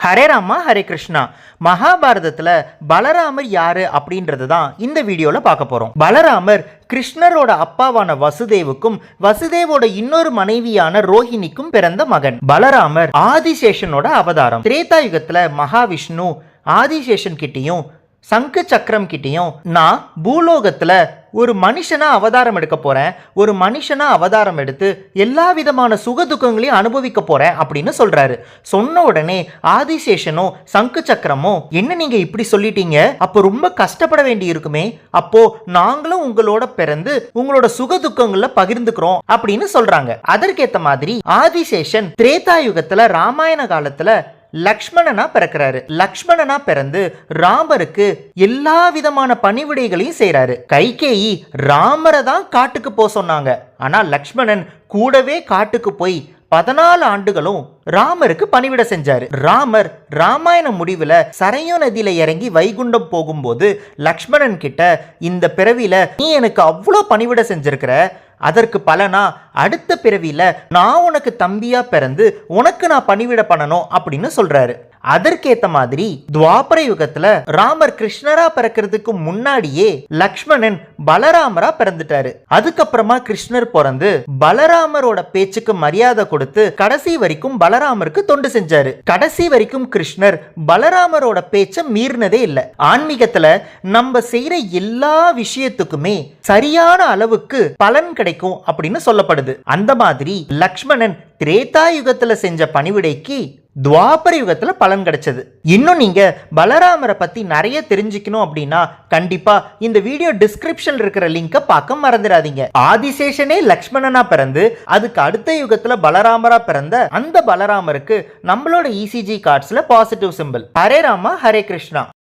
ஹரே ராமா ஹரே கிருஷ்ணா. மகாபாரதத்துல பலராமர் யாரு அப்படின்றது தான் இந்த வீடியோல பார்க்க போறோம். பலராமர் கிருஷ்ணரோட அப்பாவான வசுதேவுக்கும் வசுதேவோட இன்னொரு மனைவியான ரோஹிணிக்கும் பிறந்த மகன். பலராமர் ஆதிசேஷனோட அவதாரம். திரேதா யுகத்துல மகாவிஷ்ணு ஆதிசேஷன் கிட்டையும் சங்கு சக்கரம் கிட்டையும் நான் பூலோகத்துல ஒரு மனுஷனா அவதாரம் எடுக்க போறேன், ஒரு மனுஷனா அவதாரம் எடுத்து எல்லா விதமான சுகதுக்கங்களையும் அனுபவிக்க போறேன் அப்படின்னு சொல்றாரு. சொன்ன உடனே ஆதிசேஷனும் சங்கு சக்கரமும், என்ன நீங்க இப்படி சொல்லிட்டீங்க, அப்போ ரொம்ப கஷ்டப்பட வேண்டி இருக்குமே, அப்போ நாங்களும் உங்களோட பிறந்து உங்களோட சுகதுக்கங்கள்ல பகிர்ந்துக்கிறோம் அப்படின்னு சொல்றாங்க. அதற்கேத்த மாதிரி ஆதிசேஷன் திரேதா யுகத்துல ராமாயண காலத்துல லக்ஷ்மணனா பிறக்கிறாரு. லக்ஷ்மணனா பிறந்து ராமருக்கு எல்லா விதமான பணிவிடைகளையும் செய்யறாரு. கைகேயி ராமரை தான் காட்டுக்கு போக சொன்னாங்க, ஆனா லக்ஷ்மணன் கூடவே காட்டுக்கு போய் 14 ஆண்டுகளும் ராமருக்கு பணிவிட செஞ்சாரு. ராமர் ராமாயண முடிவுல சரையு நதியில இறங்கி வைகுண்டம் போகும்போது லக்ஷ்மணன் கிட்ட, இந்த பிறவியில நீ எனக்கு அவ்வளோ பணிவிட செஞ்சிருக்கிற, அதற்கு பலனா அடுத்த பிறவியில நான் உனக்கு தம்பியா பிறந்து உனக்கு நான் பணிவிட பண்ணணும் அப்படின்னு சொல்றாரு. அதற்கேத்த மாதிரி துவாபர யுகத்துல ராமர் கிருஷ்ணரா பிறக்கிறதுக்கு முன்னாடியே லக்ஷ்மணன் பலராமரா பிறந்துட்டாரு. அதுக்கப்புறமா கிருஷ்ணர் பிறந்து பலராமரோட பேச்சுக்கு மரியாதை கொடுத்து கடைசி வரைக்கும் பலராமருக்கு தொண்டு செஞ்சாரு. கடைசி வரைக்கும் கிருஷ்ணர் பலராமரோட பேச்ச மீறினதே இல்லை. ஆன்மீகத்துல நம்ம செய்யற எல்லா விஷயத்துக்குமே சரியான அளவுக்கு பலன் கிடைக்கும் அப்படின்னு சொல்லப்படுது. அந்த மாதிரி லக்ஷ்மணன் திரேதா யுகத்துல செஞ்ச பணிவிடைக்கு துவாபர யுகத்துல பலன் கிடைச்சது. இன்னும் நீங்க பலராமரை பத்தி நிறைய தெரிஞ்சுக்கணும் அப்படின்னா கண்டிப்பா இந்த வீடியோ டிஸ்கிரிப்ஷன்ல இருக்கிற லிங்கை பார்க்க மறந்துடாதீங்க. ஆதிசேஷனே லக்ஷ்மணனா பிறந்து அதுக்கு அடுத்த யுகத்துல பலராமரா பிறந்த அந்த பலராமருக்கு நம்மளோட இசிஜி கார்ட்ஸ்ல பாசிட்டிவ் சிம்பிள். ஹரே ராமா ஹரே கிருஷ்ணா.